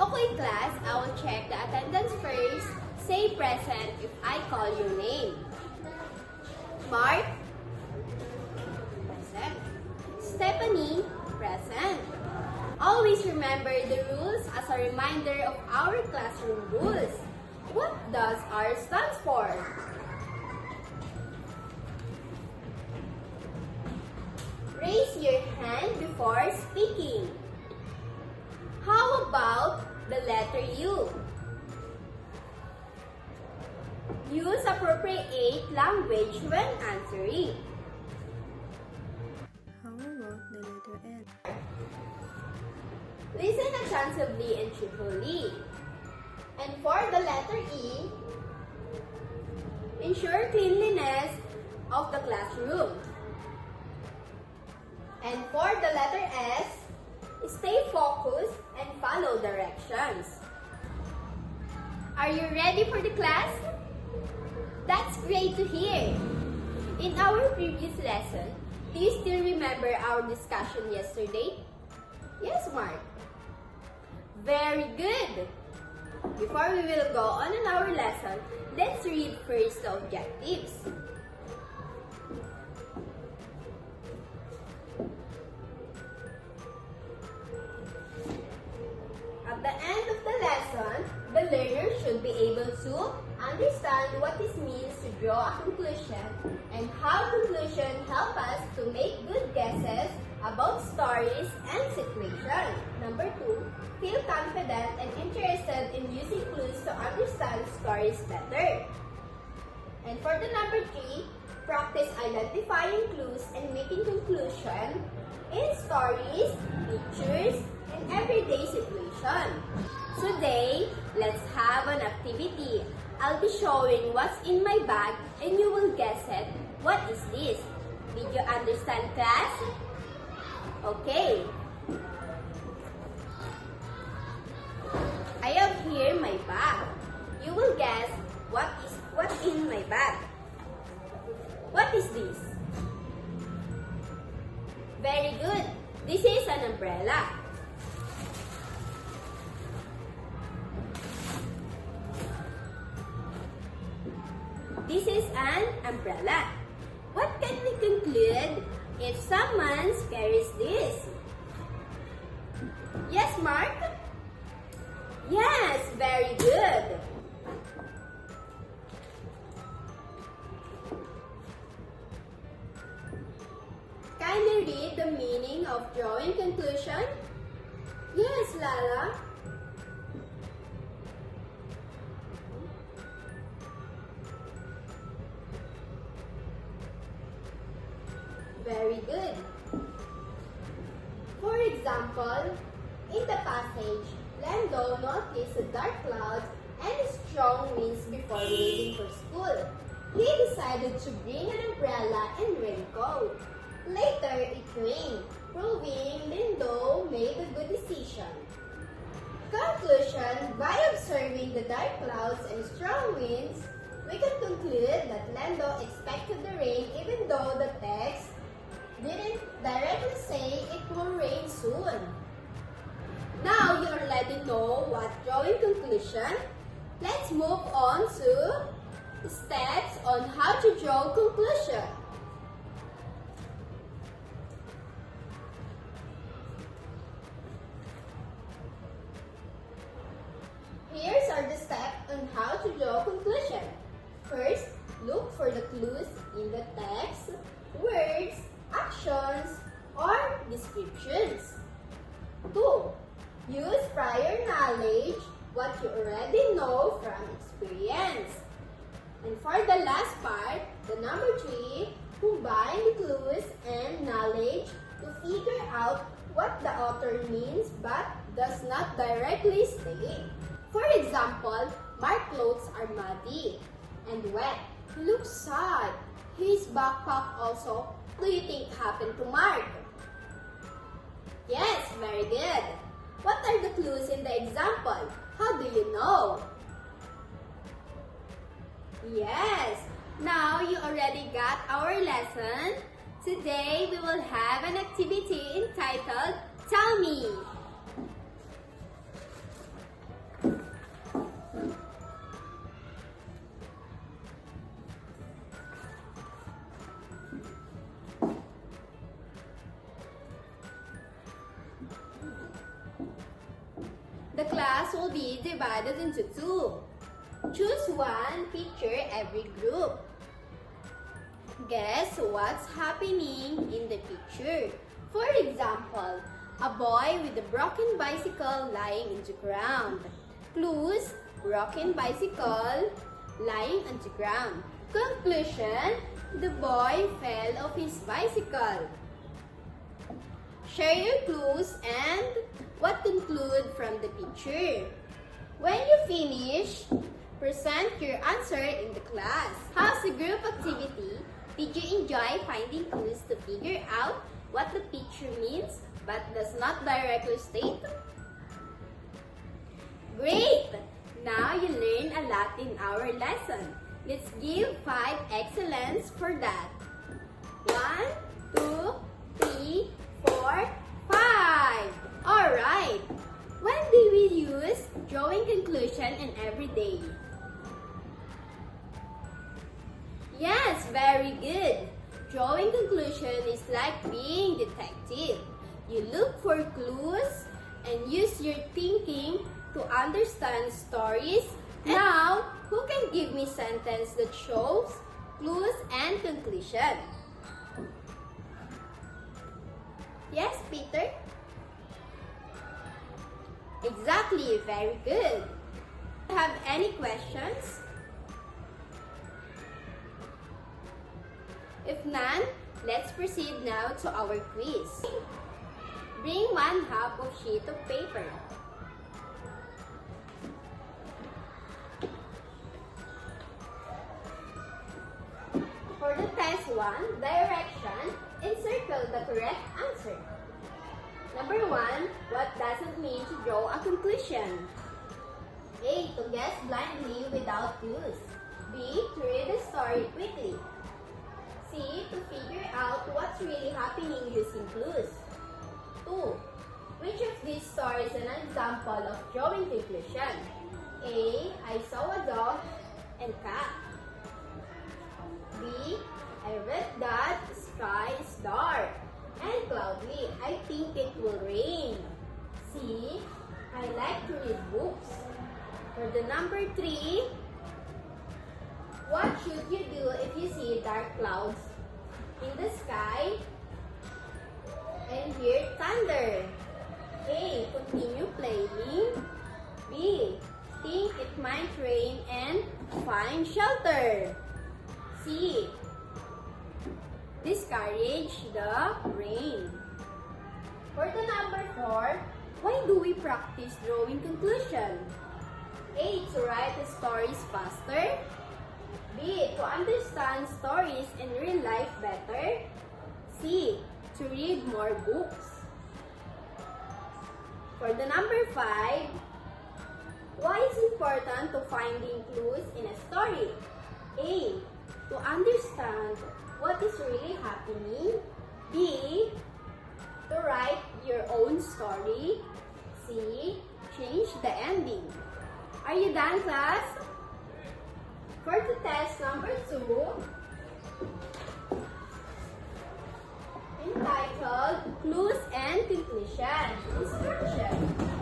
Okay class, I will check the attendance first. Say present if I call your name. Mark? Present. Stephanie? Present. Always remember the rules as a reminder of our classroom rules. What does R stand for? Raise your hand before speaking. How about the letter U? Use appropriate language when answering. How about the letter L? Listen attentively and truthfully. And for the letter E, ensure cleanliness of the classroom. And for the letter S, stay focused and follow directions. Are you ready for the class? That's great to hear. In our previous lesson, do you still remember our discussion yesterday? Yes, Mark. Very good. Before we will go on in our lesson, let's read first the objectives. At the end of the lesson, the learner should be able to understand what it means to draw a conclusion and how conclusion help us to make good guesses about stories and situations. Number 2, feel confident and interested in using clues to understand stories better. And for the number 3, practice identifying clues and making conclusion in stories, pictures, and everyday situation. Today, let's have an activity. I'll be showing what's in my bag and you will guess it. What is this? Did you understand, class? Okay. I have here my bag. You will guess what's in my bag. What is this? Very good. This is an umbrella. This is an umbrella. What can we conclude if someone carries this? Yes, Mark? Yes, very good. Can you read the meaning of drawing conclusion? Yes, Lala. Very good. For example, in the passage, Lando noticed the dark clouds and strong winds before leaving for school. He decided to bring an umbrella and raincoat. Later, it rained, proving Lindo made a good decision. Conclusion, by observing the dark clouds and strong winds, we can conclude that Lando expected the rain even though the text didn't directly say it will rain soon. Now you already know what drawing conclusion. Let's move on to steps on how to draw conclusion. Here are the steps on how to draw conclusion. First, look for the clues in the text, words, actions, or descriptions. 2. Use prior knowledge, what you already know from experience. And for the last part, the number 3, combine clues and knowledge to figure out what the author means but does not directly state. For example, Mark's clothes are muddy and wet. He looks sad. His backpack also. What do you think happened to Mark? Yes, very good. What are the clues in the example? How do you know? Yes, now you already got our lesson. Today we will have an activity entitled Tell Me. The class will be divided into two. Choose one picture every group. Guess what's happening in the picture. For example, a boy with a broken bicycle lying on the ground. Clues: broken bicycle, lying on the ground. Conclusion: the boy fell off his bicycle. Share your clues and what conclude from the picture. When you finish, present your answer in the class. How's the group activity? Did you enjoy finding clues to figure out what the picture means but does not directly state? Great! Now you learn a lot in our lesson. Let's give 5 excellence for that. 1, 2, 3, 4, 5. Alright! When do we use drawing conclusion in everyday? Yes, very good. Drawing conclusion is like being detective. You look for clues and use your thinking to understand stories. Now, who can give me sentence that shows clues and conclusion? Yes, Peter? Exactly, very good. Do you have any questions? If none, let's proceed now to our quiz. Bring 1/2 of sheet of paper. For the test 1, direction, encircle the correct answer. Number 1, what does it mean to draw a conclusion? A. To guess blindly without clues. B. To read the story quickly. C. To figure out what's really happening using clues. 2. Which of these stories is an example of drawing conclusion? A. I saw a dog and cat. B. I read that the sky is dark and cloudy. I think it will rain. C. I like to read books. For the number 3, what should you do if you see dark clouds in the sky and hear thunder? A. Continue playing. B. Think it might rain and find shelter. C. Discourage the rain. For the number 4, why do we practice drawing conclusion? A. To write the stories faster. B. To understand stories in real life better. C. To read more books. For the number 5, why is it important to finding clues in a story? A. To understand what is really happening. B. To write your own story. C. Change the ending. Are you done, class? For the test number 2, entitled Clues and Conclusion. Instruction.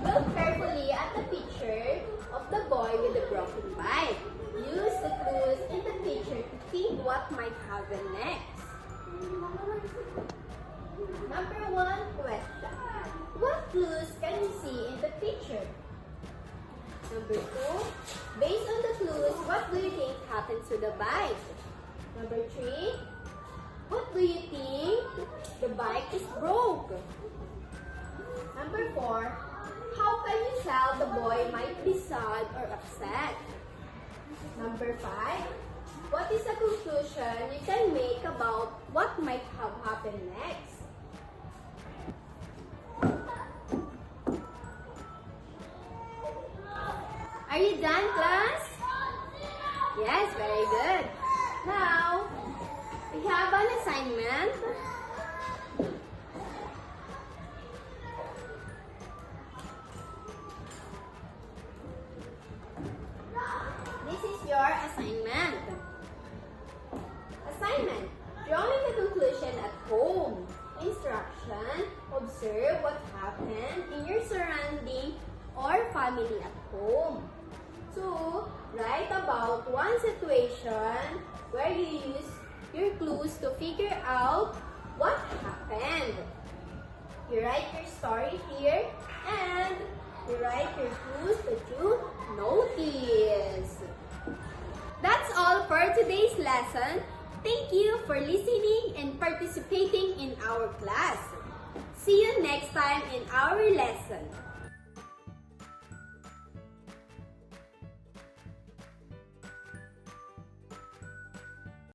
Look carefully at the picture of the boy with the broken bike. Use the clues in the picture to think what might happen next. Number 1 question. What clues can you see in the picture? Number 2, based on the clues, what do you think happened to the bike? Number 3, what do you think the bike is broke? Number 4, how can you tell the boy might be sad or upset? Number 5, what is the conclusion you can make about what might have happened next? Are you done, class? Yes, very good. Now, we have an assignment. This is your assignment. Assignment. Drawing the conclusion at home. Instruction. Observe what happened in your surrounding or family at home. 2. Write about one situation where you use your clues to figure out what happened. You write your story here and you write your clues that you notice. That's all for today's lesson. Thank you for listening and participating in our class. See you next time in our lesson.